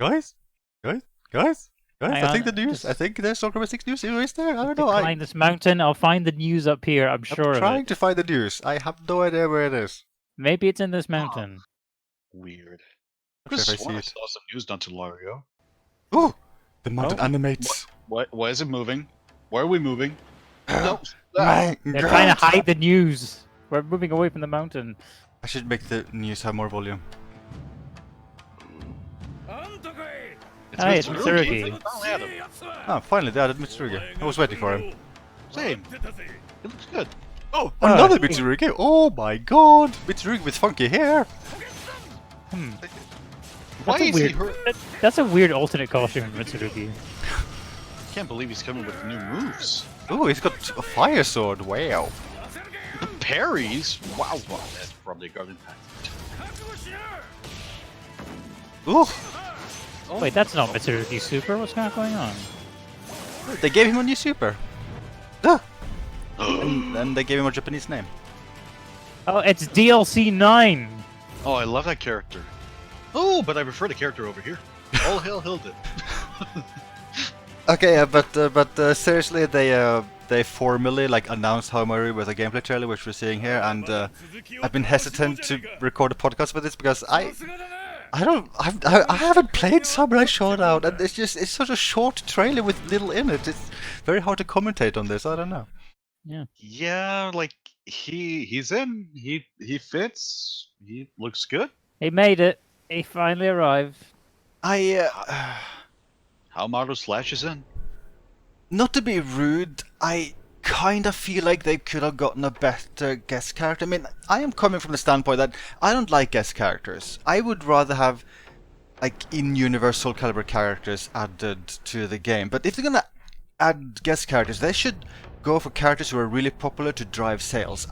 Guys, guys, guys. Hang I think on, the news. I think there's SoulCalibur 6 news. Is there? I don't know. Climb this mountain. I'll find the news up here. I'm sure I'm of trying it. to find the news. I have no idea where it is. Maybe it's in this mountain. Weird. Not sure if I see I it. saw some news not too long ago. Oh, the mountain Oh. animates. Why is it moving? Why are we moving? No. My They're God. trying to hide the news. We're moving away from the mountain. I should make the news have more volume. Hey, it's Mitsurugi. Oh, finally they added Mitsurugi. I was waiting for him. Same. It looks good. Oh, another hey. Mitsurugi! Oh my God! Mitsurugi with funky hair. Hmm. Why That's a is he weird. hurt? That's a weird alternate costume for Mitsurugi. I can't believe he's coming with new moves. Oh, he's got a fire sword. Wow. The parries? Wow, that's probably a garden pack. Ooh, Wait, that's not Mitsurugi Super. What's kind of going on? they gave him a new super. Ah. And then they gave him a Japanese name. Oh, it's DLC 9. Oh, I love that character. Oh, but I prefer the character over here. All hail Hilda. Okay, but seriously, they formally announced Haohmaru with a gameplay trailer, which we're seeing here, and I've been hesitant to record a podcast with this because I haven't played Samurai Showdown, and it's such a short trailer with little in it. It's very hard to commentate on this. I don't know. Yeah, like he's in. He fits. He looks good. He made it. He finally arrived. Haohmaru Slash is in. Not to be rude, I kind of feel like they could have gotten a better guest character. I mean, I am coming from the standpoint that I don't like guest characters. I would rather have in-universe SoulCalibur characters added to the game. But if they're gonna add guest characters, they should go for characters who are really popular to drive sales.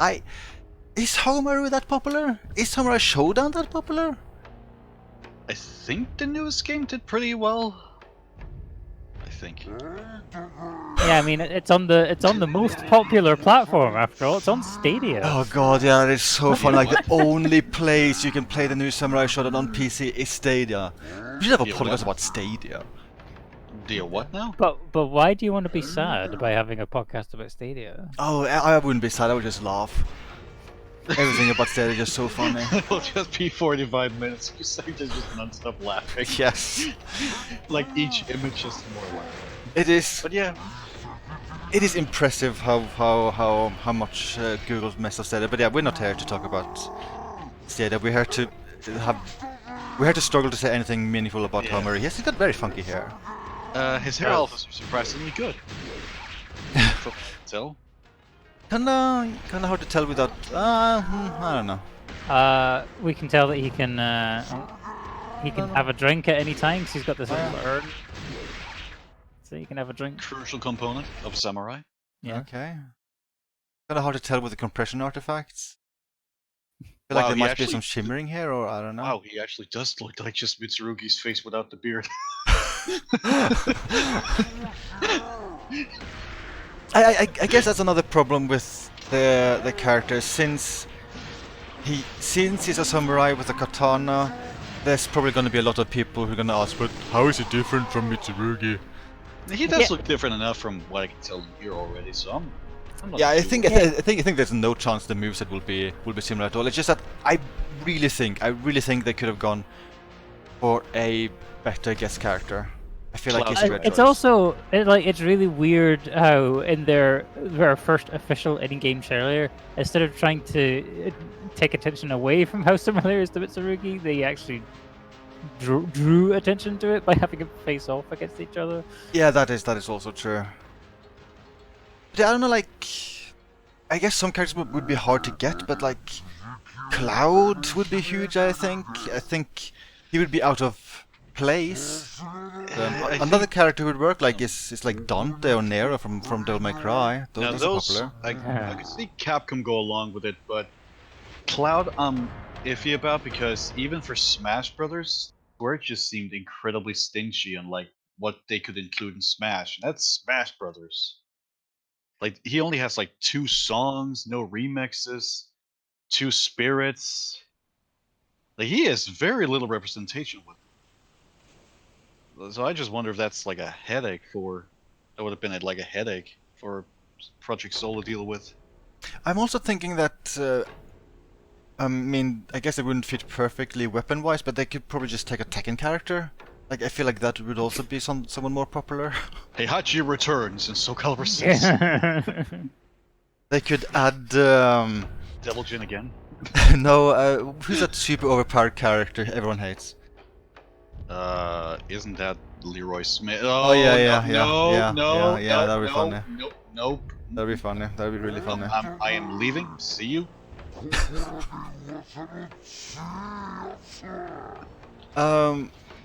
Is Haohmaru that popular? Is Samurai Showdown that popular? I think the newest game did pretty well. I think. Yeah, I mean it's on the most popular platform after all. It's on Stadia. Oh God, yeah, that is so fun. Like the only place you can play the new Samurai Showdown on PC is Stadia. We should have a Yeah, podcast what? about Stadia. Do you what now? But why do you want to be sad by having a podcast about Stadia? Oh, I wouldn't be sad. I would just laugh. Everything about Stadia is just so funny. It'll just be 45 minutes. You say just non-stop laughing. Yes, Like each image is more laughing. it is. But yeah, It is impressive how much Google messed up Stadia. But yeah, we're not here to talk about Stadia. We're here to struggle to say anything meaningful about Yeah. Haohmaru. Yes, he's got very funky hair. his hair alphas are surprisingly good. From tell. Kinda hard to tell without. I don't know. We can tell that he can have a drink at any time because he's got this little urn. So you can have a drink. Crucial component of Samurai. Yeah. Okay. Kinda hard to tell with the compression artifacts. I feel Wow, like there he must be actually- some shimmering here, or I don't know. Wow, he actually does look like just Mitsurugi's face without the beard. I guess that's another problem with the character, since he's a samurai with a katana. There's probably going to be a lot of people who are going to ask, but how is it different from Mitsurugi? He does Yeah. look different enough from what I can tell here already, so I'm not Yeah, I too think there's no chance the moveset will be similar at all. It's just that I really think they could have gone for a better guest character. I feel like it's a great It's choice. also it's really weird how in their first official in-game trailer, instead of trying to take attention away from how similar it is to Mitsurugi, they actually drew attention to it by having them face off against each other. Yeah, that is also true. But I don't know, I guess some characters would be hard to get, but Cloud would be huge. I think he would be out of place. Another character who would work is Dante or Nero from Devil May Cry. Now Those are popular. I could see Capcom go along with it, but Cloud I'm iffy about because even for Smash Brothers, Square just seemed incredibly stingy on what they could include in Smash, and that's Smash Brothers. He only has 2 songs, no remixes, 2 spirits. He has very little representation with. So I just wonder if that's like a headache for. That would have been like a headache for Project Soul to deal with. I'm also thinking that. I mean, I guess it wouldn't fit perfectly weapon-wise, but they could probably just take a Tekken character. Like, I feel like that would also be someone more popular. Heihachi returns in SoulCalibur 6. They could add. Devil Jin again. No, who's that super overpowered character everyone hates? Isn't that Leroy Smith? Oh, yeah, yeah, no, yeah, no, yeah, no, that'd be no, funny. nope, nope. That'd be funny. That'd be really funny. I am leaving. See you.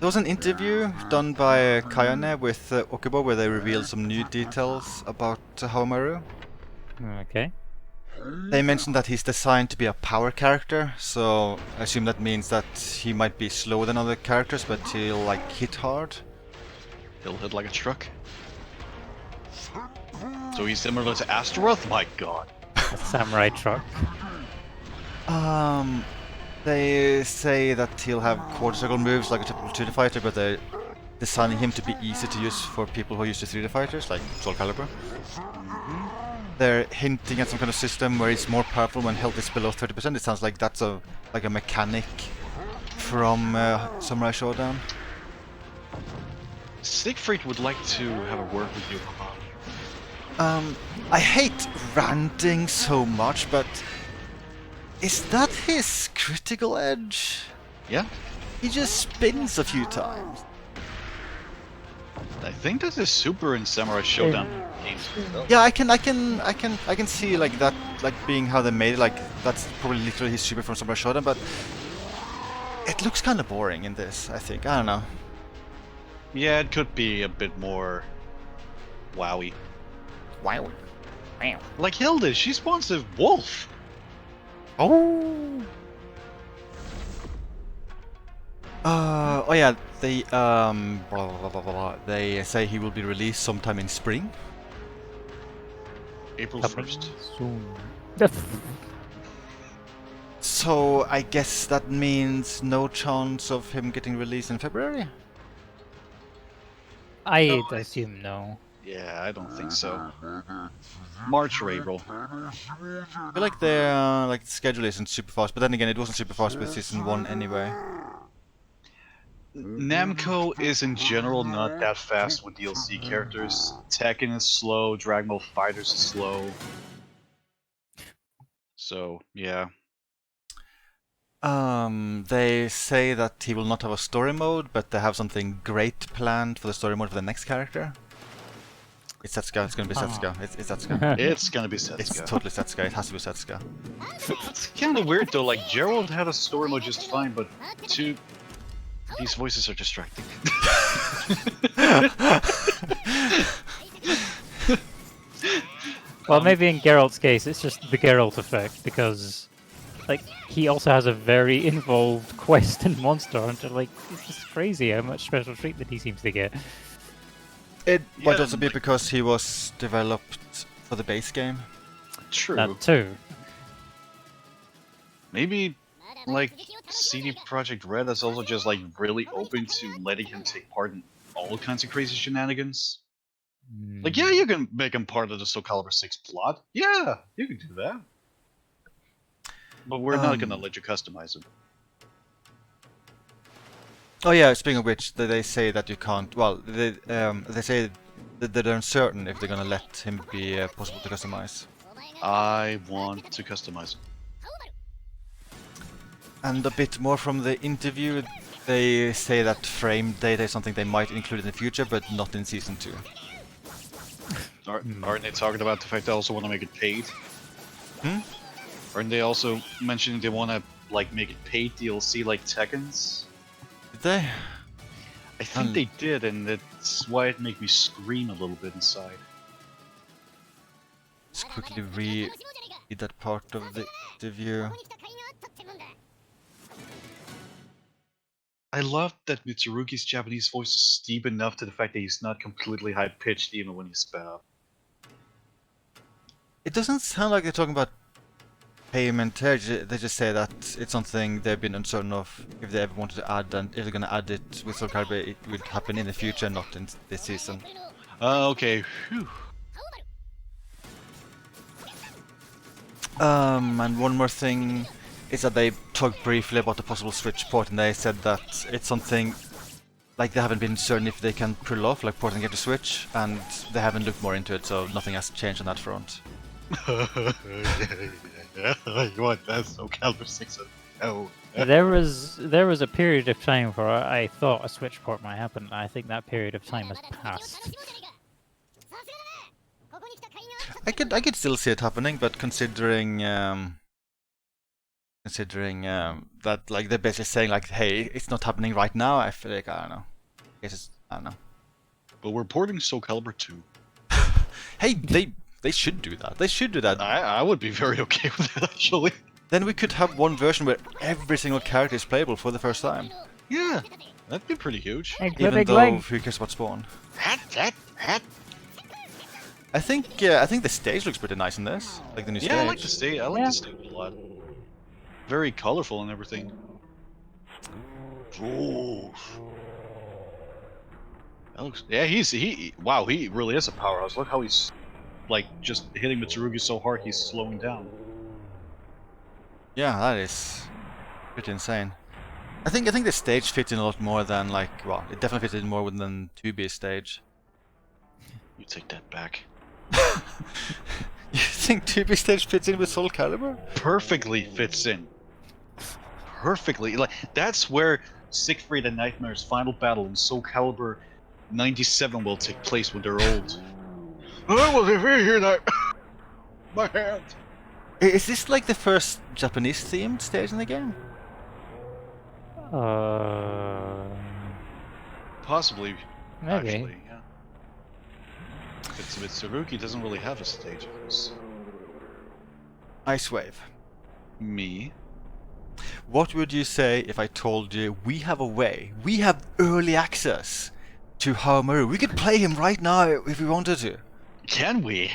There was an interview done by Kayane with Okubo where they revealed some new details about Haohmaru. Okay. They mentioned that he's designed to be a power character, so I assume that means that he might be slower than other characters, but he'll like hit hard. He'll hit like a truck. So he's similar to Astaroth? My god. A samurai truck. They say that he'll have quarter circle moves like a typical 2D fighter, but they're designing him to be easy to use for people who are used to 3D fighters, like SoulCalibur. They're hinting at some kind of system where he's more powerful when health is below 30%. It sounds like that's a mechanic from Samurai Showdown. Siegfried would like to have a word with you, Papa. I hate ranting so much, but is that his critical edge? Yeah? He just spins a few times. I think this is super in Samurai Showdown games. Yeah, I can see like that, like being how they made it. Like that's probably literally his super from Samurai Showdown, but it looks kind of boring in this. I think I don't know. Yeah, it could be a bit more wowy. Wow. Like Hilda, she spawns a wolf. Oh. Oh yeah, they blah, blah, blah, blah. They say he will be released sometime in spring. April Coming 1st. soon. So I guess that means no chance of him getting released in February. I'd assume no. Yeah, I don't think so. March or April. I feel like their like schedule isn't super fast, but then again, it wasn't super fast with season 1 anyway. Namco is in general not that fast with DLC characters. Tekken is slow, Dragon Ball FighterZ is slow. So, yeah. They say that he will not have a story mode, but they have something great planned for the story mode for the next character. It's Setsuka, it's gonna be Setsuka. It's Setsuka. It's gonna be Setsuka. It's totally Setsuka, it has to be Setsuka. It's kind of weird though, like Gerald had a story mode just fine, but these voices are distracting. Well, maybe in Geralt's case, it's just the Geralt effect, because like he also has a very involved quest and monster hunter. Like, it's just crazy how much special treatment he seems to get. It might Yeah, also be like- because he was developed for the base game. True. That too. Maybe like CD Projekt Red is also just like really open to letting him take part in all kinds of crazy shenanigans. Like, yeah, you can make him part of the SoulCalibur 6 plot. Yeah, you can do that. But we're not gonna let you customize him. Oh yeah, speaking of which, they say that you can't. Well, they say that they're uncertain if they're gonna let him be possible to customize. I want to customize him. And a bit more from the interview, they say that frame data is something they might include in the future, but not in season 2. Aren't they talking about the fact they also want to make it paid? Aren't they also mentioning they want to like make it paid DLC like Tekken's? Did they? I think they did, and that's why it made me scream a little bit inside. Let's quickly read that part of the interview. I love that Mitsurugi's Japanese voice is steep enough to the fact that he's not completely high-pitched even when he's sped up. It doesn't sound like they're talking about payment here. They just say that it's something they've been uncertain of if they ever wanted to add, and if they're gonna add it with SoulCalibur, it would happen in the future, not in this season. Okay. Phew. And one more thing is that they talked briefly about the possible Switch port, and they said that it's something like they haven't been certain if they can pull off, like porting it to Switch, and they haven't looked more into it, so nothing has changed on that front. You want that SoulCalibur 6? Oh. There was a period of time where I thought a Switch port might happen. I think that period of time has passed. I could still see it happening, but considering that like they're basically saying like, hey, it's not happening right now, I feel like I don't know. I don't know. But we're porting SoulCalibur 2. Hey, they should do that. They should do that. I would be very okay with it, actually. Then we could have one version where every single character is playable for the first time. Yeah, that'd be pretty huge. Even though who cares about Spawn? I think the stage looks pretty nice in this, like the new stage. Yeah, I like the stage. I like the stage a lot. Very colorful and everything. Ooh. That looks. Yeah, wow, he really is a powerhouse. Look how he's like just hitting Mitsurugi so hard he's slowing down. Yeah, that is pretty insane. I think the stage fits in a lot more than like, well, it definitely fits in more than 2B's stage. You take that back. You think 2B stage fits in with SoulCalibur? Perfectly fits in. Perfectly. Like that's where Siegfried and Nightmare's final battle in SoulCalibur 97 will take place when they're old. I wasn't here that. My hand. Is this like the first Japanese themed stage in the game? Possibly. Maybe. Actually, yeah. But Mitsurugi doesn't really have a stage of this. Ice Wave. Me. What would you say if I told you we have a way, we have early access to Haohmaru? We could play him right now if we wanted to. Can we?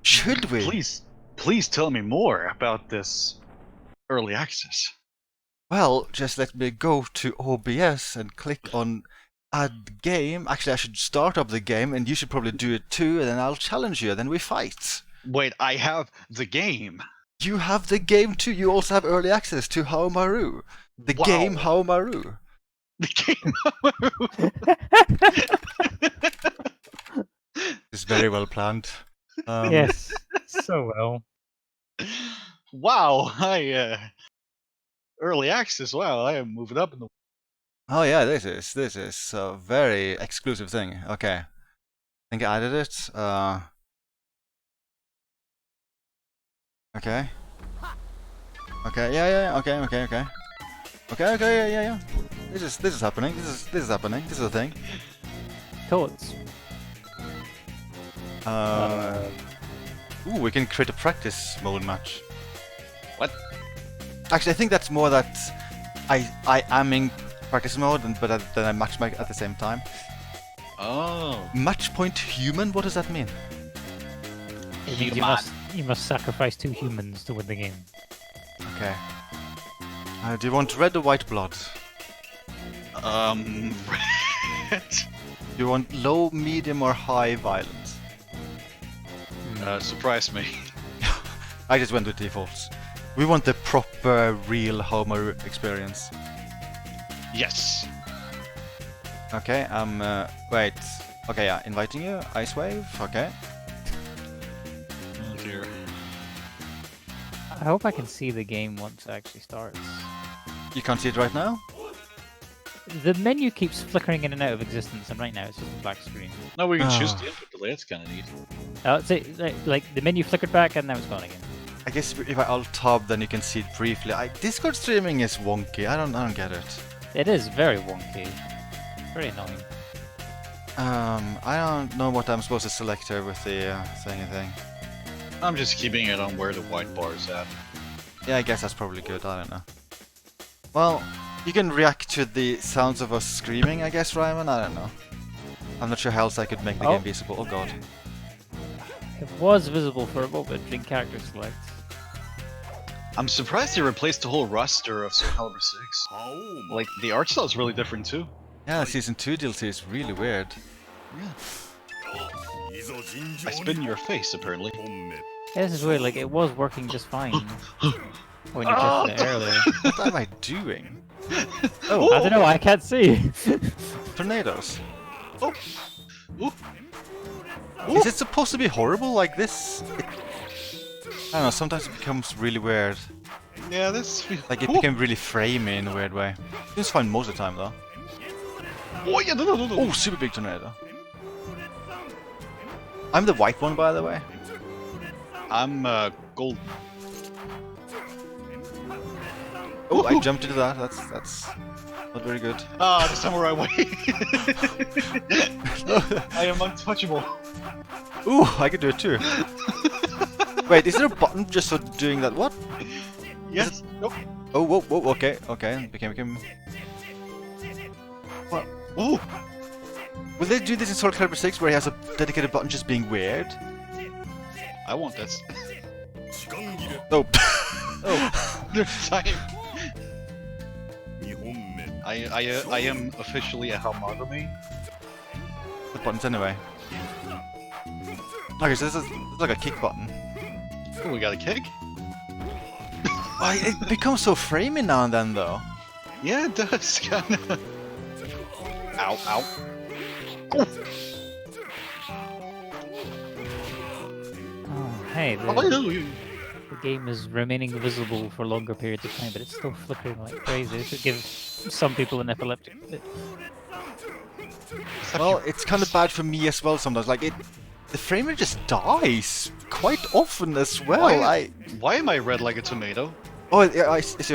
Should we? Please tell me more about this early access. Well, just let me go to OBS and click on Add Game. Actually, I should start up the game, and you should probably do it too, and then I'll challenge you, and then we fight. Wait, I have the game. You have the game too. You also have early access to Haohmaru. The Wow. game Haohmaru. The game. It's very well planned. Yes, so well. Wow, early access. Wow, I am moving up in the. Oh yeah, this is a very exclusive thing. Okay, I think I added it. Okay. Okay. Yeah. Okay. Yeah. This is happening. This is happening. This is a thing. Thoughts? Ooh, we can create a practice mode match. What? Actually, I think that's more that I am in practice mode, but then I match at the same time. Oh. Match point human? What does that mean? It means you must sacrifice 2 humans to win the game. Okay. Do you want red or white blood? Red. Do you want low, medium, or high violence? Surprise me. I just went with defaults. We want the proper, real Haohmaru experience. Yes. Okay, wait. Okay, yeah, inviting you. Ice Wave, okay. Oh dear. I hope I can see the game once it actually starts. You can't see it right now? The menu keeps flickering in and out of existence, and right now it's just a black screen. No, we can choose Ah. the input delay. That's kind of neat. Like the menu flickered back and now it's gone again. I guess if I alt-tab, then you can see it briefly. Discord streaming is wonky. I don't get it. It is very wonky. Very annoying. I don't know what I'm supposed to select here with the thingy thing. I'm just keeping it on where the white bar is at. Yeah, I guess that's probably good. I don't know. Well, you can react to the sounds of us screaming, I guess, Ryman. I don't know. I'm not sure how else I could make the game visible. Oh god. It was visible for a moment in character select. I'm surprised they replaced the whole roster of SoulCalibur 6. Like, the art style is really different too. Yeah, Season 2 DLC is really weird. Yeah. I spit in your face, apparently. Yeah, this is weird. Like it was working just fine when you tested it earlier. What am I doing? Oh, I don't know. I can't see. Tornadoes. Oh. Ooh. Is it supposed to be horrible like this? I don't know, sometimes it becomes really weird. Yeah, this. Like it became really framey in a weird way. It's fine most of the time though. Oh yeah, no. Oh, super big tornado. I'm the white one, by the way. I'm gold. Oh, I jumped into that. That's not very good. Ah, the samurai way. I am untouchable. Ooh, I can do it too. Wait, is there a button just for doing that? What? Yes. Nope. Oh, whoa, okay. Became. What? Ooh. Will they do this in SoulCalibur 6 where he has a dedicated button just being weird? I want this. Oh. Oh. Time. I am officially a Haohmaru main. The buttons anyway. Okay, so this is like a kick button. Oh, we got a kick? Oh, it becomes so framey now and then though. Yeah, it does, kinda. Ow, ow. Oh. Oh, hey, the game is remaining visible for longer periods of time, but it's still flickering like crazy. This would give some people an epileptic fit. Well, it's kind of bad for me as well sometimes. Like the frame rate just dies quite often as well. Why am I red like a tomato? Oh, yeah, it's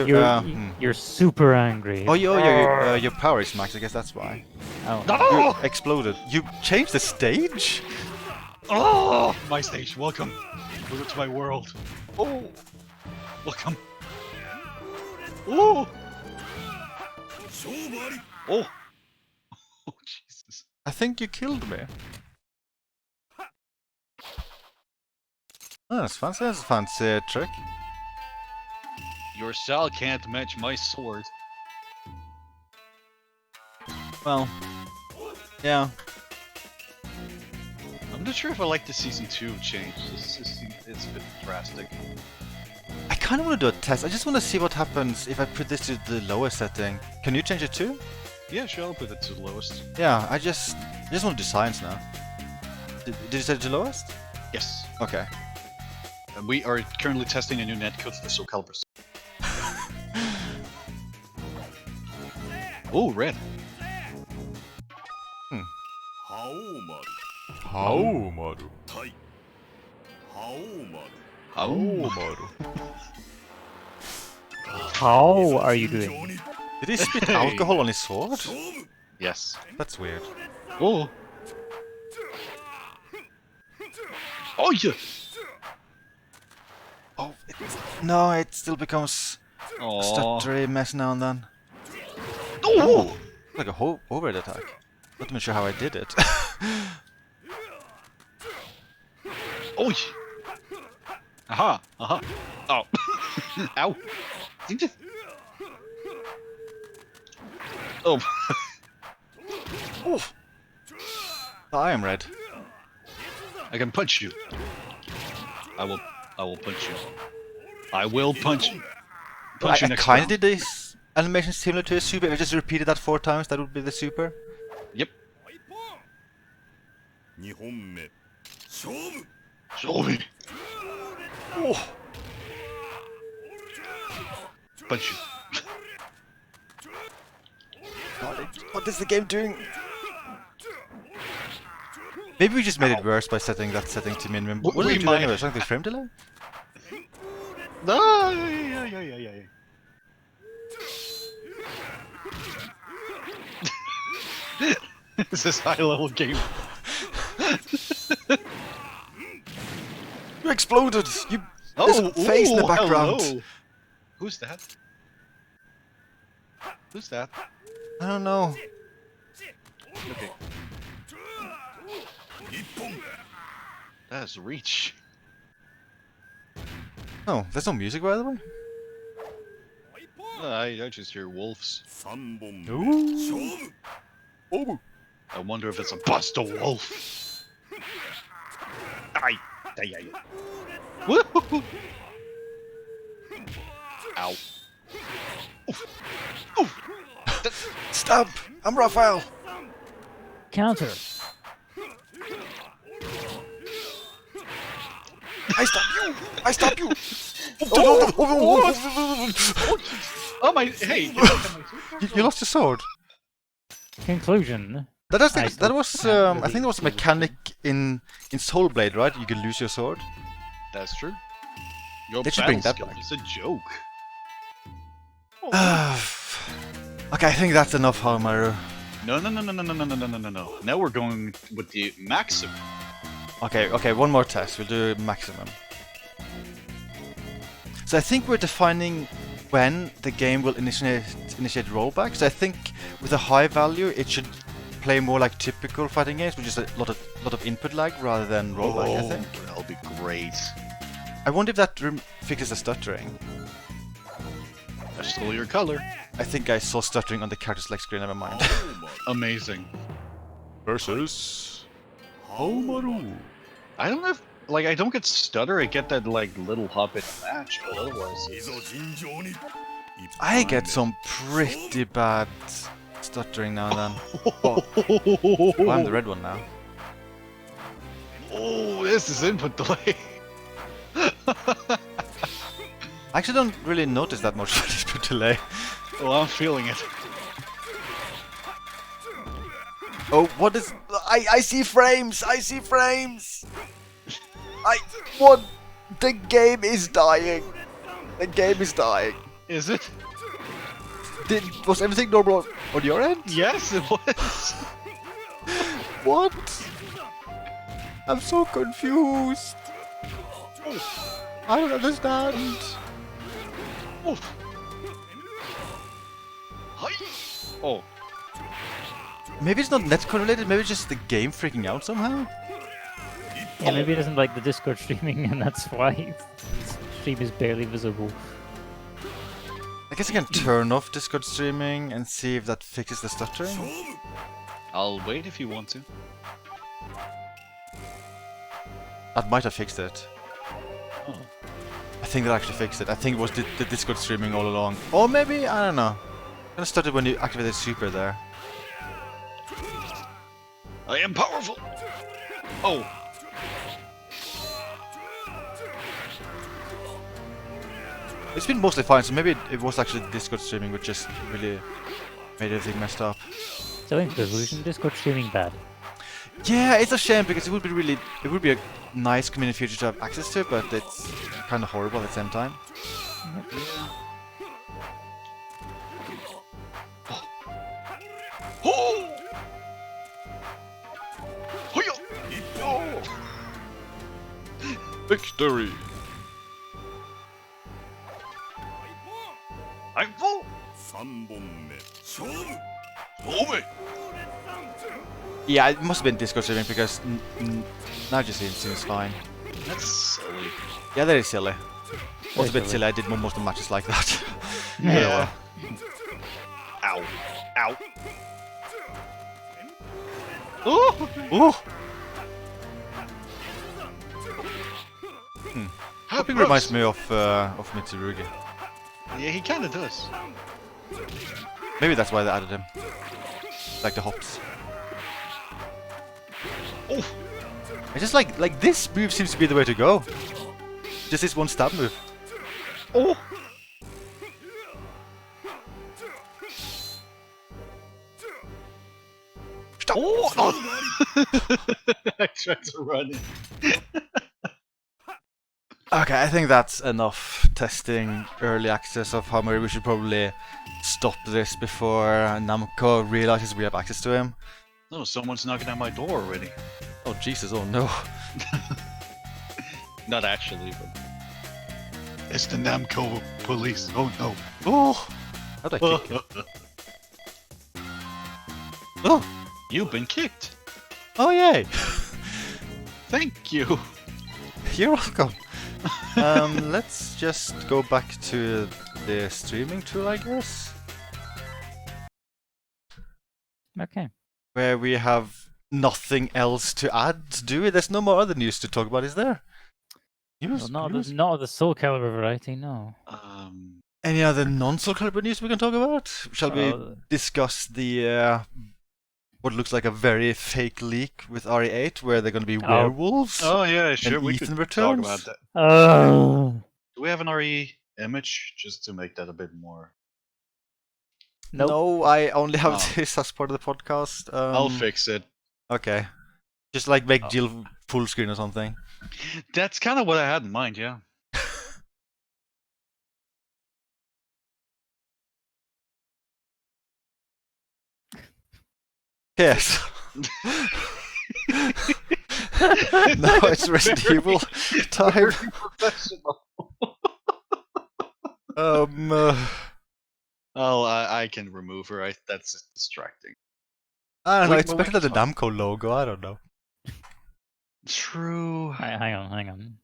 You're super angry. Oh, your power is max. I guess that's why. Oh. No! You exploded. You changed the stage? Oh, my stage. Welcome. Welcome to my world. Oh, welcome. Oh. Oh. Oh, Jesus. I think you killed me. Oh, that's fancy. That's a fancy trick. Your style can't match my sword. Well, yeah. I'm not sure if I like the Season 2 change. It's a bit drastic. I kind of want to do a test. I just want to see what happens if I put this to the lowest setting. Can you change it too? Yeah, sure, I'll put it to the lowest. Yeah, I just want to do science now. Did you set it to lowest? Yes. Okay. And we are currently testing a new netcode for SoulCalibur. Oh, red. Haohmaru. Haohmaru. How are you doing? Did he spit alcohol on his sword? Yes. That's weird. Oh. Oh, yeah. Oh, no, it still becomes a Oh. stuttery mess now and then. Oh. Like a overhead attack. Not even sure how I did it. Oh. Aha. Aha. Oh. Ow. Oh. Oh. I am red. I can punch you. I will punch you. I will punch you. Punch you I next kind of round. did this animation similar to a super. If I just repeated that 4 times, that would be the super. Yep. 2本目勝負 Show me. Oh. Punch you. God, what is the game doing? Maybe we just made it worse by setting that setting to minimum. What did We it do might. anyway? Something frame delay? No. Yeah. This is high level game. You exploded! There's a face in the background. Hello. Who's that? Who's that? I don't know. Okay. That's Reach. Oh, there's no music by the way? I just hear wolves. 3本目 Ooh. 勝負 I wonder if it's a Buster Wolf. Ay, ay, ay. Woo-hoo-hoo. Ow. Oof. Oof. Stab! I'm Raphael! Counter. I stab you! I stab you! Oh my! Hey, You lost your sword. Conclusion. That was, I still I can't think there was a really- mechanic in Soul Blade, right? You could lose your sword. that's true. Your They should bring battle that skill back. is a joke. Okay, I think that's enough, Haohmaru. No, no, no, no, no, no, no, no, no, no, no. Now we're going with the maximum. Okay, one more test. We'll do maximum. So I think we're defining when the game will initiate rollbacks. I think with a high value, it should play more like typical fighting games, which is a lot of input lag rather than rollback. I think. That'll be great. I wonder if that fixes the stuttering. I stole your color. I think I saw stuttering on the character select screen. Never mind. 青馬 Amazing. Versus 青丸 I don't have I don't get stutter. I get that little hobbit match, but い otherwise. ざ尋常に I get some pretty bad stuttering now and then. Oh, I'm the red one now. Oh, this is input delay. I actually don't really notice that much input delay. Well, I'm feeling it. Oh, what is? I see frames. I see frames. What? The game is dying. The game is dying. Is it? Was everything normal on your end? Yes, it was. What? I'm so confused. I don't understand. Oh. Hi. Oh. Maybe it's not netcode related. Maybe it's just the game freaking out somehow. Yeah, maybe it doesn't like the Discord streaming, and that's why his stream is barely visible. I guess I can turn off Discord streaming and see if that fixes the stuttering. I'll wait if you want to. That might have fixed it. Oh. I think that actually fixed it. I think it was the Discord streaming all along. Or maybe, I don't know. Kind of started when you activated super there. I am powerful. Oh. It's been mostly fine, so maybe it was actually Discord streaming which just really made everything messed up. So in conclusion, Discord streaming bad. Yeah, it's a shame because it would be a nice community feature to have access to, but it's kind of horrible at the same time. Oh. Hoya. Oh. Victory! I'm full. 3本目勝負 Oh me. Yeah, it must have been Discord streaming because now just seems fine. That's silly. Yeah, that is silly. Also a bit silly. silly, I did most of the matches like that. Yeah. Ow. Ow. Oh. Oh! Hopping reminds me of Mitsurugi. Yeah, he kind of does. Maybe that's why they added him. Like the hops. Oh. I just like this move seems to be the way to go. Just this one stab move. Oh. Stop! Oh. I tried to run it. Okay, I think that's enough testing early access of Haohmaru. We should probably stop this before Namco realizes we have access to him. No, someone's knocking at my door already. Oh Jesus, oh no. Not actually, but it's the Namco police. Oh no. Oh! How'd I kick you? Oh! You've been kicked. Oh yay! Thank you. You're welcome. Let's just go back to the streaming tool, I guess, Okay. where we have nothing else to add, do we? There's no more other news to talk about, is there? News? Well, News? not of the SoulCalibur variety, no. Any other non-SoulCalibur news we can talk about? Shall we Well, discuss the what looks like a very fake leak with RE8, where they're going to be werewolves? Oh yeah, sure. We Ethan could talk returns? about that. Oh. Do we have an RE image just to make that a bit more? Nope. No, I only have Oh. this as part of the podcast. I'll fix it. Okay. Just like make Oh. Jill full screen or something. That's kind of what I had in mind. Yeah. Yes. No, it's Resident Evil time. Very professional. Oh, I can remove her. That's just distracting. I don't know, We- it's we better can than the talk. Namco logo, I don't know. True. Hang on.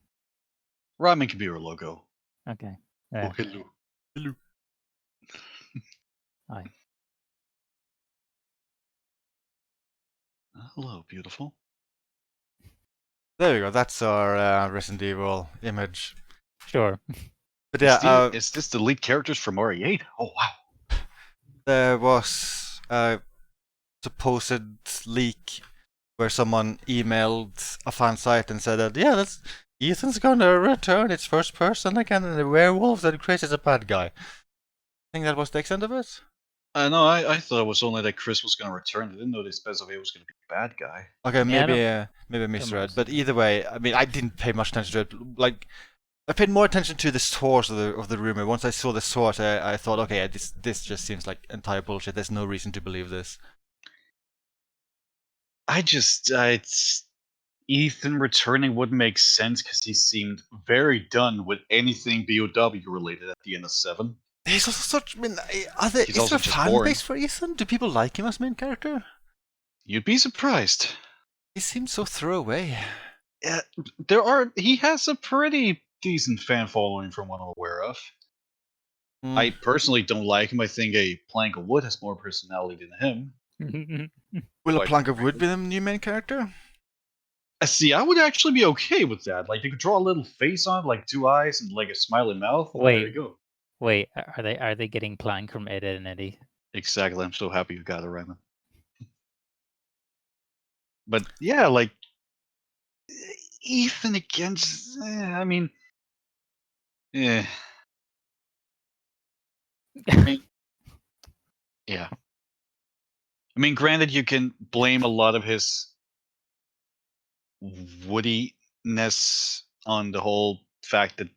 Ramen can be her logo. Okay. Oh, There. hello. Hello. Hi. Hello, beautiful. There we go, that's our Resident Evil image. Sure. But yeah, Is this the lead characters from RE8? Oh wow. there was a supposed leak where someone emailed a fan site and said that, yeah, that's Ethan's gonna return, it's first person again, and the werewolf that Chris is a bad guy. I think that was the extent of it. No, I thought it was only that Chris was going to return. I didn't know they specified he was going to be a bad guy. Okay, Yeah, maybe I misread, much. but either way, I mean, I didn't pay much attention to it. Like, I paid more attention to the source of the rumor. Once I saw the source, I thought, okay, this just seems like entire bullshit. There's no reason to believe this. It's Ethan returning would make sense because he seemed very done with anything BOW related at the end of 7. He's also such. I mean, He's is also there a just fan boring. base for Ethan? Do people like him as main character? You'd be surprised. He seems so throwaway. He has a pretty decent fan following from what I'm aware of. I personally don't like him. I think a plank of wood has more personality than him. Will a quite plank of wood frankly. be the new main character? See, I would actually be okay with that. Like, they could draw a little face on it, like 2 eyes and like a smiling mouth. And there you Wait. go. Wait, are they getting Plank from Ed, Ed and Eddie? Exactly. I'm so happy you got it, Raymond. But yeah, like Ethan against. I mean, yeah. Yeah. I mean, granted, you can blame a lot of his woodiness on the whole fact that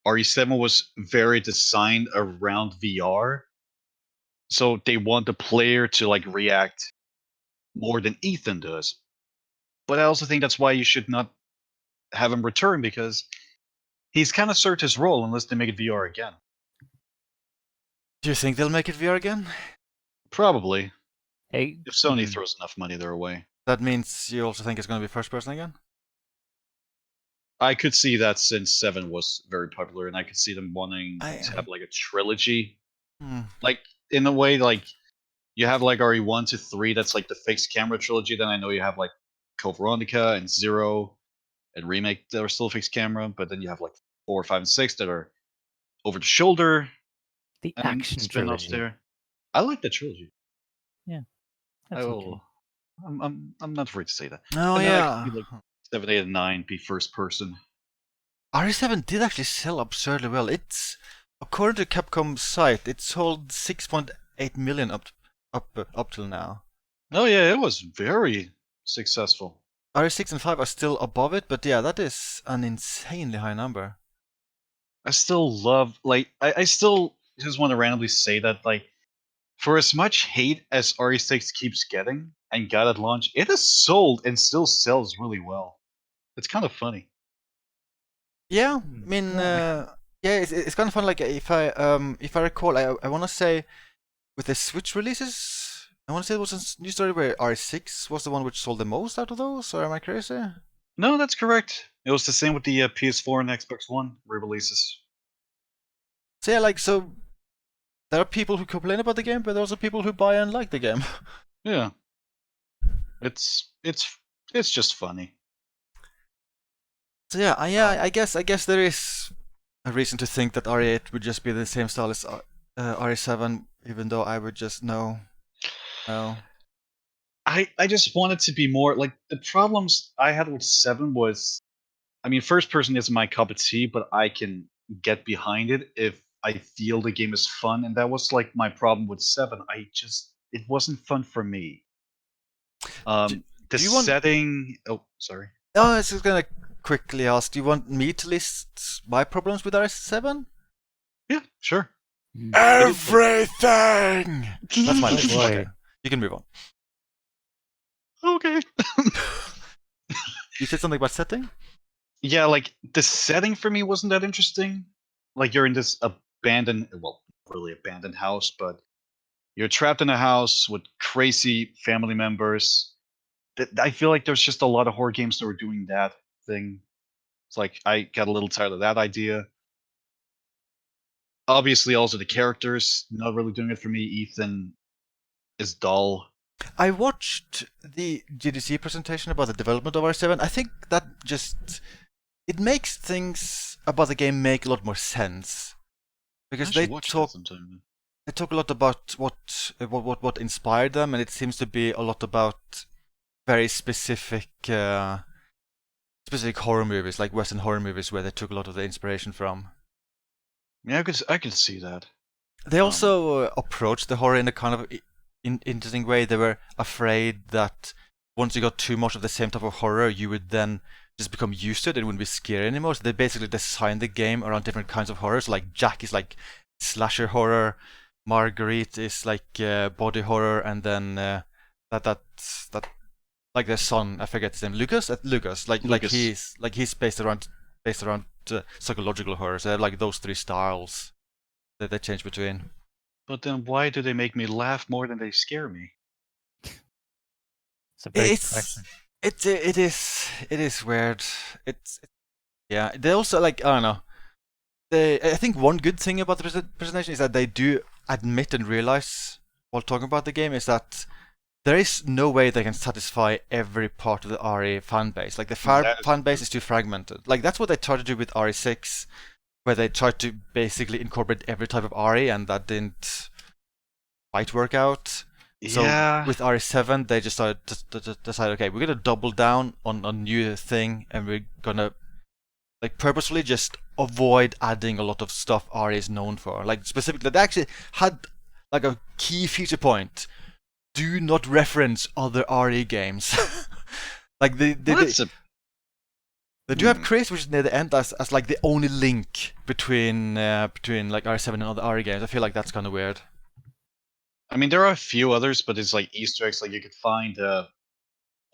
RE7 was very designed around VR. So they want the player to like react more than Ethan does. But I also think that's why you should not have him return because he's kind of served his role unless they make it VR again. Do you think they'll make it VR again? Probably. Hey, If Sony throws enough money their way. That means you also think it's going to be first person again? I could see that since 7 was very popular, and I could see them wanting I- to have like a trilogy. Hmm. Like, in a way, like, you have like RE1 to 3, that's like the fixed camera trilogy. Then I know you have like Code Veronica and Zero and Remake that are still fixed camera, but then you have like 4, 5, and 6 that are over the shoulder. the And action spin-offs trilogy. there. I like the trilogy. That's I okay. will. I'm not afraid to say that. Oh, And then I yeah. could be like 7, 8, and 9 be first person. RE7 did actually sell absurdly well. It's, according to Capcom's site, it sold 6.8 million up till now. Oh yeah, it was very successful. RE6 and 5 are still above it, but yeah, that is an insanely high number. I still love like I still just want to randomly say that like for as much hate as RE6 keeps getting and got at launch, it has sold and still sells really well. It's kind of funny. Yeah, I mean, yeah, it's kind of fun. Like if I recall, I want to say with the Switch releases, I want to say it was a news story where RE6 was the one which sold the most out of those. Or am I crazy? No, that's correct. It was the same with the PS4 and Xbox One re-releases. So yeah, like so there are people who complain about the game, but there are also people who buy and like the game. Yeah. It's just funny. So yeah, I guess there is a reason to think that RE8 would just be the same style as RE7, even though I would just no. I just wanted to be more like the problems I had with 7 was, I mean, first person isn't my cup of tea, but I can get behind it if I feel the game is fun, and that was like my problem with 7. It wasn't fun for me. The do you want- setting. Oh, sorry. I was just gonna quickly ask, do you want me to list my problems with RE7? Yeah, sure. Everything! That's my list. boy. Okay, you can move on. Okay. You said something about setting? Yeah, like the setting for me wasn't that interesting. Like you're in this abandoned, well, not really abandoned house, but you're trapped in a house with crazy family members. I feel like there's just a lot of horror games that were doing that thing. It's like I got a little tired of that idea. Obviously, also the characters not really doing it for me. Ethan is dull. I watched the GDC presentation about the development of R7. I think that just it makes things about the game make a lot more sense because they talk a lot about what inspired them, and it seems to be a lot about very specific horror movies, like Western horror movies, where they took a lot of the inspiration from. Yeah, I could see that. They also approached the horror in a kind of interesting way. They were afraid that once you got too much of the same type of horror, you would then just become used to it. It wouldn't be scary anymore. So they basically designed the game around different kinds of horrors. Like Jack is like slasher horror, Marguerite is like body horror, and then that like their son, I forget his name, Lucas. Lucas. He's based around psychological horror. So they have like those three styles that they change between. But then why do they make me laugh more than they scare me? It's a big question. It is weird. Yeah. They also like, I don't know. I think one good thing about the presentation is that they do admit and realize while talking about the game is that there is no way they can satisfy every part of the RE fan base. Like the fan base is too fragmented. Like that's what they tried to do with RE6, where they tried to basically incorporate every type of RE, and that didn't quite work out. So with RE7, they just decided, okay, we're gonna double down on a new thing, and we're gonna like purposefully just avoid adding a lot of stuff RE is known for. Like specifically, they actually had like a key feature point: do not reference other RE games. Like they do have Chris, which is near the end, as like the only link between like RE7 and other RE games. I feel like that's kind of weird. I mean, there are a few others, but it's like Easter eggs. Like you could find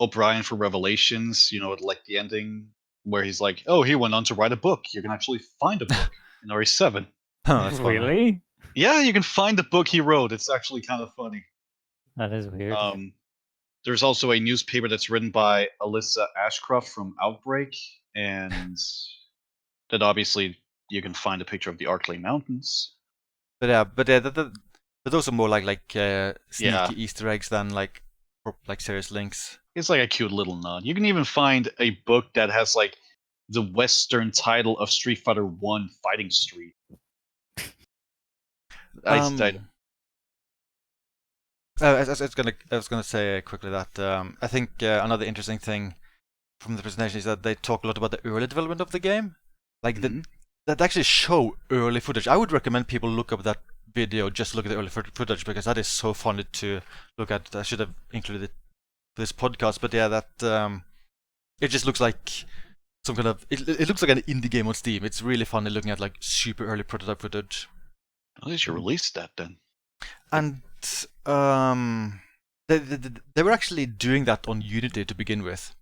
O'Brien for Revelations. You know, like the ending where he's like, "Oh, he went on to write a book." You can actually find a book in RE7. Oh, that's funny. Really? Yeah, you can find the book he wrote. It's actually kind of funny. That is weird. There's also a newspaper that's written by Alyssa Ashcroft from Outbreak, and that obviously you can find a picture of the Arklay Mountains. But those are more like sneaky Easter eggs than like serious links. It's like a cute little nod. You can even find a book that has like the Western title of Street Fighter 1 Fighting Street. I was gonna say quickly that I think another interesting thing from the presentation is that they talk a lot about the early development of the game, like that actually show early footage. I would recommend people look up that video, just look at the early footage, because that is so funny to look at. I should have included it for this podcast, but yeah, that it just looks like some kind of it looks like an indie game on Steam. It's really funny looking at like super early prototype footage. At least you released that then. And they were actually doing that on Unity to begin with.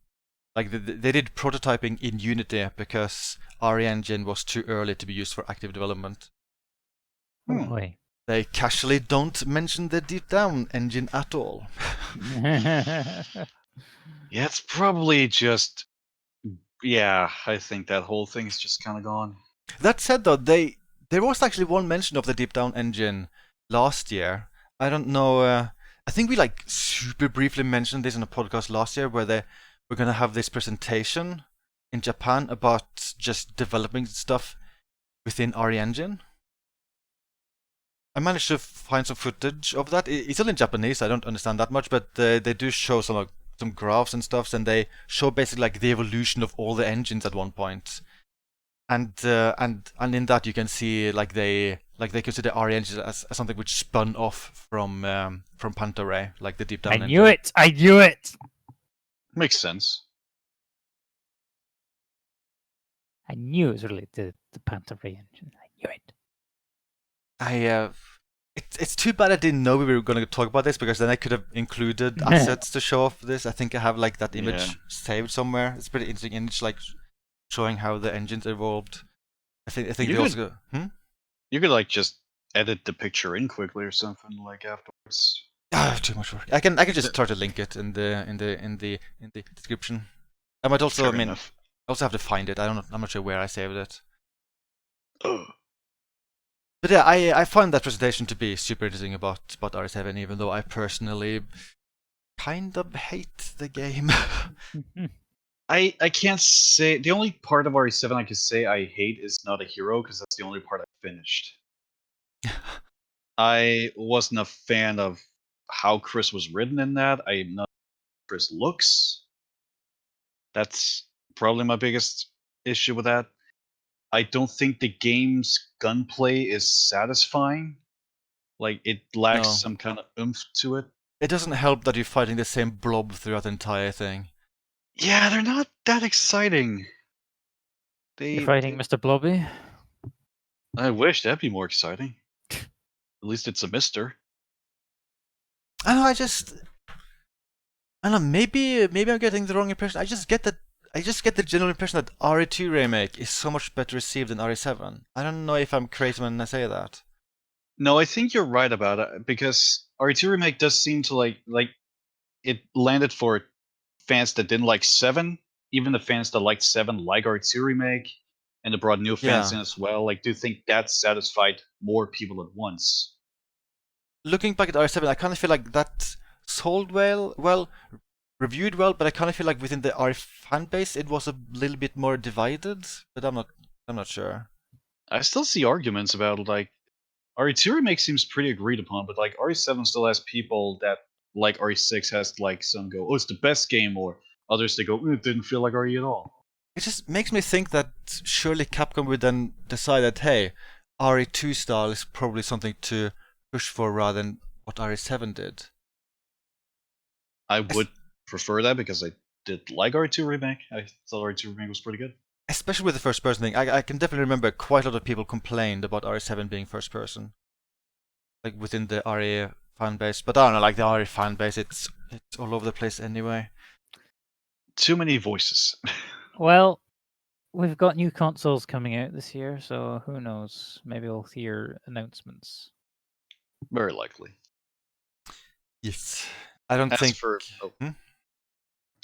Like they did prototyping in Unity because RE Engine was too early to be used for active development. Oh boy. They casually don't mention the Deep Down engine at all. Yeah, it's probably just. Yeah, I think that whole thing is just kind of gone. That said, though, there was actually one mention of the Deep Down engine last year. I don't know. I think we like super briefly mentioned this in a podcast last year where they were gonna have this presentation in Japan about just developing stuff within RE Engine. I managed to find some footage of that. It's all in Japanese. I don't understand that much, but they do show some graphs and stuff, and they show basically like the evolution of all the engines at one point. And in that you can see like they consider RE Engine as something which spun off from Panta Ray, like the deep down engine. I knew it! Makes sense. I knew it was related to the Panta Ray engine. I knew it. It's too bad I didn't know we were going to talk about this, because then I could have included assets to show off this. I think I have like that image saved somewhere. It's a pretty interesting image, like showing how the engines evolved. I think You they also go, You could like just edit the picture in quickly or something like afterwards. too much work. I can just try to link it in the description. I might also Fair I enough. also have to find it. I'm not sure where I saved it. Ugh. But yeah, I find that presentation to be super interesting about RE7, even though I personally kind of hate the game. I can't say the only part of RE7 I can say I hate is not a hero, because that's the only part I finished. I wasn't a fan of how Chris was written in that. I'm not Chris looks. That's probably my biggest issue with that. I don't think the game's gunplay is satisfying. Like, it lacks No. some kind of oomph to it. It doesn't help that you're fighting the same blob throughout the entire thing. Yeah, they're not that exciting. You're fighting Mr. Blobby? I wish that'd be more exciting. At least it's a mister. I know. I don't know. Maybe I'm getting the wrong impression. I just get the general impression that RE2 remake is so much better received than RE7. I don't know if I'm crazy when I say that. No, I think you're right about it, because RE2 Remake does seem to like it landed for fans that didn't like 7. Even the fans that liked 7 like RE2 Remake, and it brought new fans Yeah. in as well. Like, do you think that satisfied more people at once? Looking back at RE7, I kind of feel like that sold well, reviewed well, but I kind of feel like within the RE fan base it was a little bit more divided. But I'm not sure. I still see arguments about like RE2 Remake seems pretty agreed upon, but like RE7 still has people that like RE6 has like some go, oh, it's the best game, or others that go, it didn't feel like RE at all. It just makes me think that surely Capcom would then decide that, hey, RE2 style is probably something to push for rather than what RE7 did. I would prefer that, because I did like RE2 Remake. I thought RE2 Remake was pretty good. Especially with the first person thing. I can definitely remember quite a lot of people complained about RE7 being first person. Like within the RE fan base. But I don't know, like the RE fan base, it's all over the place anyway. Too many voices. Well, we've got new consoles coming out this year, so who knows? Maybe we'll hear announcements. Very likely. Yes. I don't As think... for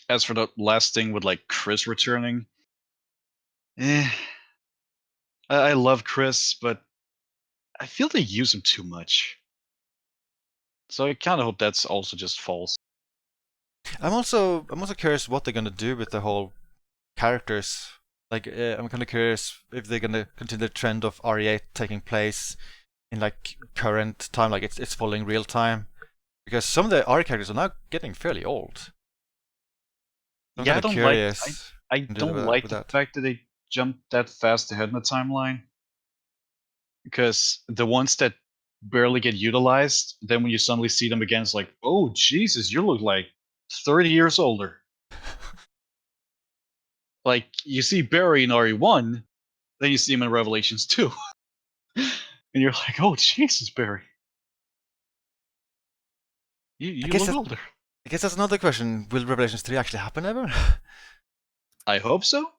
as for the last thing with like Chris returning, I love Chris, but I feel they use him too much. So I kind of hope that's also just false. I'm also curious what they're gonna do with the whole characters. Like, I'm kind of curious if they're gonna continue the trend of RE8 taking place in like current time, like it's following real time, because some of the RE characters are now getting fairly old. I'm Yeah, I kinda don't curious. I with don't that- like with the that. fact that they jumped that fast ahead in the timeline. Because the ones that barely get utilized, then when you suddenly see them again, it's like, oh Jesus, you look like 30 years older. Like, you see Barry in RE1, then you see him in Revelations 2. And you're like, oh Jesus, Barry. You guess look that- older. I guess that's another question. Will Revelations 3 actually happen ever? I hope so.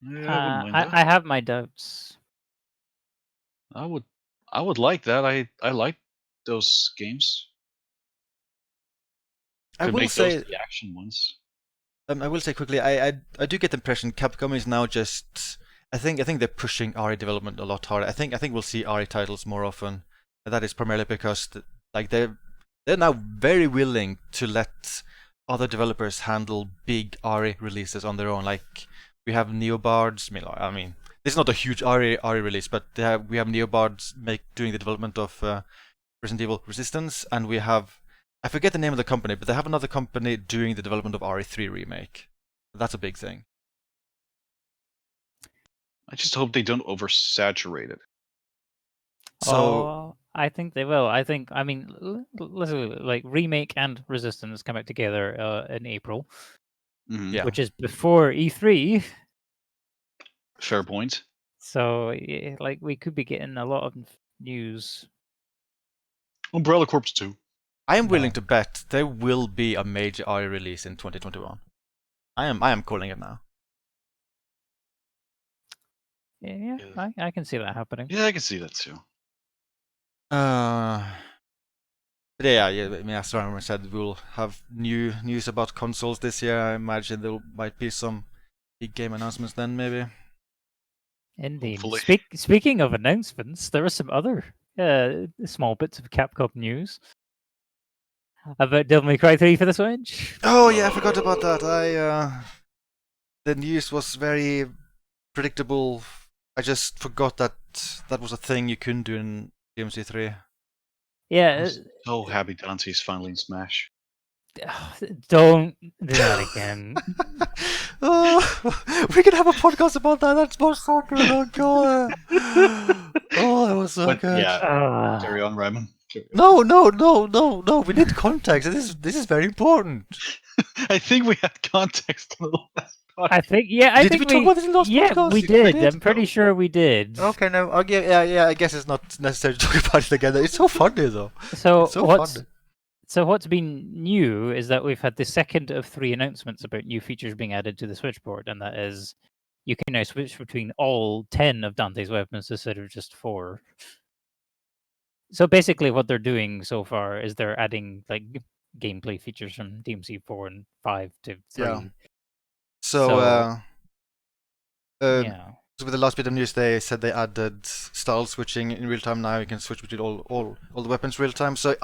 Yeah, I wouldn't mind that. I have my doubts. I would like that. I like those games. I Could will make say, those the action ones. I will say quickly, I do get the impression Capcom is now just, I think they're pushing RE development a lot harder. I think we'll see RE titles more often. That is primarily because they're now very willing to let other developers handle big RE releases on their own. Like we have Neobards. I mean, this is not a huge RE release, but we have Neobards doing the development of Resident Evil Resistance, and we have, I forget the name of the company, but they have another company doing the development of RE3 remake. That's a big thing. I just hope they don't oversaturate it. So I think they will. I mean, literally, like Remake and Resistance come out together in April, yeah, which is before E3. Fair point. So, like, we could be getting a lot of news. Umbrella Corps 2. I am willing No. to bet there will be a major RE release in 2021. I am calling it now. Yeah, I can see that happening. Yeah, I can see that too. Yeah. I mean, as Ryan said, we'll have new news about consoles this year. I imagine there might be some big game announcements then, maybe. Indeed. Hopefully. Speaking of announcements, there are some other small bits of Capcom news about Devil May Cry 3 for the Switch. Oh yeah, I forgot about that. The news was very predictable. I just forgot that was a thing you couldn't do in DMC3. Yeah, I'm so happy Dante's finally in Smash. don't do that again. Oh, we can have a podcast about that. That's so good. Oh god. Oh, that was so But good. yeah, carry on, Ryman. No. We need context. This is very important. I think we had context in the last podcast. I think Did we talk about this in the last podcast? we did. I'm pretty sure we did. Okay, no. Yeah. I guess it's not necessary to talk about it again. It's so funny though. So It's so funny. what's been new is that we've had the second of 3 announcements about new features being added to the Switch port, and that is you can now switch between all 10 of Dante's weapons instead of just 4. So basically, what they're doing so far is they're adding like gameplay features from DMC 4 and 5 to 3. Yeah. So yeah. So with the last bit of news, they said they added style switching in real time. Now you can switch between all the weapons real time. So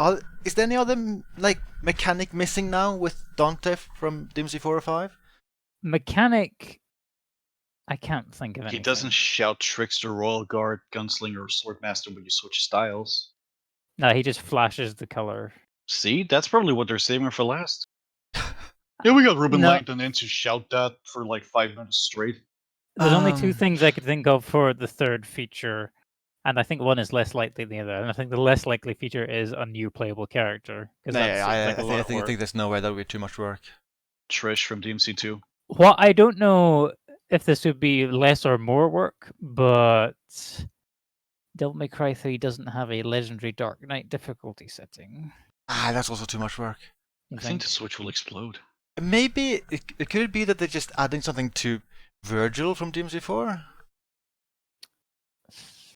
is there any other like mechanic missing now with Dante from DMC 4 or 5? Mechanic, I can't think of anything. He doesn't shout Trickster, Royal Guard, Gunslinger, or Swordmaster when you switch styles. No, he just flashes the color. See, that's probably what they're saving for last. Yeah, we got Ruben No. Langdon in to shout that for like 5 minutes straight. There's only 2 things I could think of for the third feature, and I think one is less likely than the other. And I think the less likely feature is a new playable character. No, I think there's no way that would be too much work. Trish from DMC2. Well, I don't know if this would be less or more work, but Devil May Cry 3 doesn't have a legendary Dark Knight difficulty setting. That's also too much work. I think the Switch will explode. Maybe it could be that they're just adding something to Virgil from DMC4.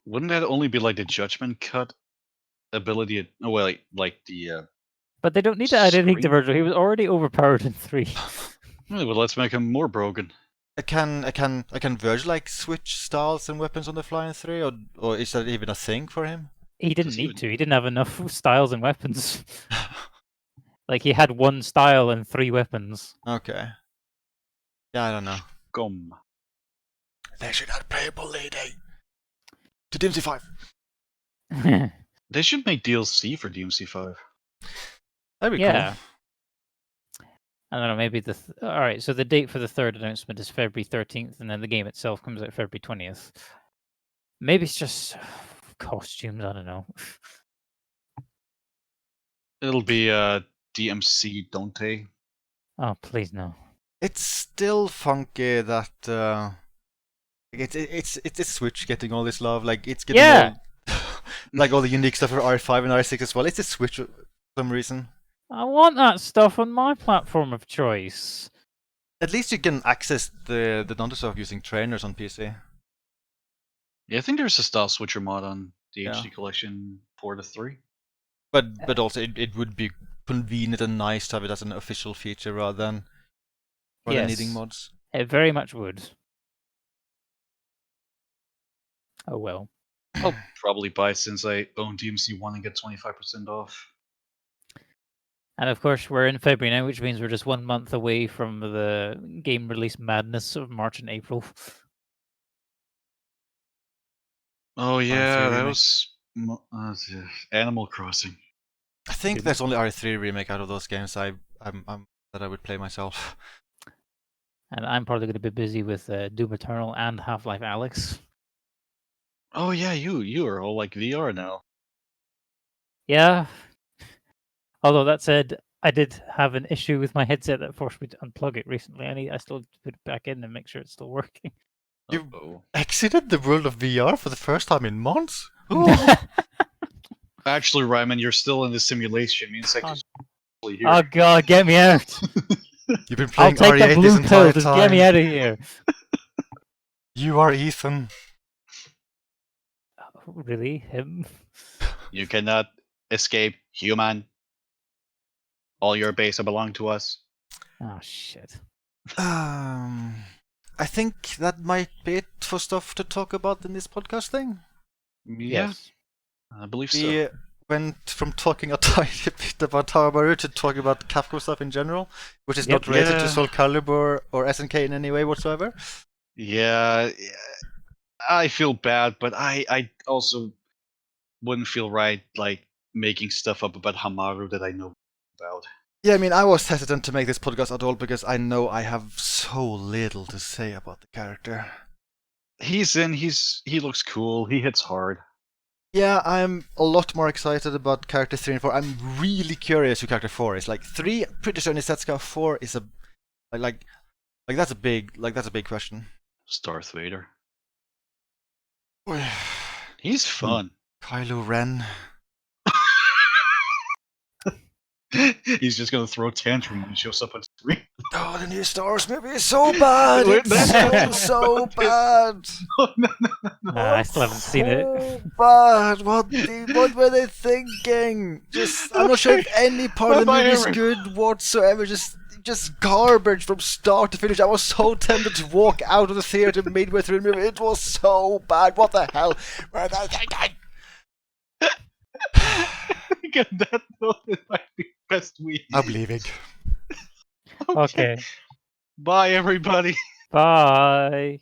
Wouldn't that only be like the Judgment Cut ability? Oh, well, like the. But they don't need to add anything to Screen? Virgil. He was already overpowered in 3. Well, let's make him more broken. Can Virgil like switch styles and weapons on the fly in 3, or is that even a thing for him? He didn't Does he need even- to. He didn't have enough styles and weapons. Like, he had 1 style and 3 weapons. Okay. Yeah, I don't know. Gum. They should add playable lady to DMC5. They should make DLC for DMC5. That'd be Yeah. cool. I don't know, maybe all right, so the date for the third announcement is February 13th, and then the game itself comes out February 20th. Maybe it's just costumes, I don't know. It'll be DMC Dante. Oh, please no. It's still funky that it's Switch getting all this love. Like it's getting Yeah. like all the unique stuff for R5 and R6 as well. It's a Switch for some reason. I want that stuff on my platform of choice. At least you can access the Dante stuff using trainers on PC. Yeah, I think there's a style switcher mod on the Yeah. HD Collection 4 to 3. But also it would be convenient and nice to have it as an official feature rather than needing Yes. mods. It very much would. Oh well. I'll probably buy since I own DMC1 and get 25% off. And of course, we're in February now, which means we're just 1 month away from the game release madness of March and April. Oh yeah, that remake. was Animal Crossing. I think there's only RE3 remake out of those games I'm that I would play myself. And I'm probably going to be busy with Doom Eternal and Half-Life Alyx. Oh yeah, you are all like VR now. Yeah. Although that said, I did have an issue with my headset that forced me to unplug it recently. I still have to put it back in and make sure it's still working. You Uh-oh. exited the world of VR for the first time in months? Actually, Ryman, you're still in the simulation. It means I can actually hear. Oh god, get me out! You've been I'll playing take the RE8 blue this pill. entire Just time. get me out of here. You are Ethan. Oh, really? Him? You cannot escape, human. All your base belong to us. Oh shit. I think that might be it for stuff to talk about in this podcast thing. Yeah, Yes. I believe We so. went from talking a tiny bit about Haohmaru to talking about Capcom stuff in general, which is Yep. not related to Yeah. SoulCalibur or SNK in any way whatsoever. Yeah, I feel bad, but I also wouldn't feel right like making stuff up about Hamaru that I know about. Yeah, I mean, I was hesitant to make this podcast at all because I know I have so little to say about the character. He looks cool. He hits hard. Yeah, I'm a lot more excited about character 3 and 4. I'm really curious who character 4 is. Like 3, pretty sure is Setsuka. 4 is a like that's a big question. Darth Vader. He's fun. Kylo Ren. He's just gonna throw a tantrum when he shows up on screen. Oh, the new Star Wars movie is so bad. It's so bad. I still haven't seen it. So bad. What were they thinking? I'm not sure if any part of the movie is good whatsoever. Just garbage from start to finish. I was so tempted to walk out of the theater midway through the movie. It was so bad. What the hell were they thinking? Get that note, it might be best week. I'm leaving. Okay. Bye, everybody. Bye.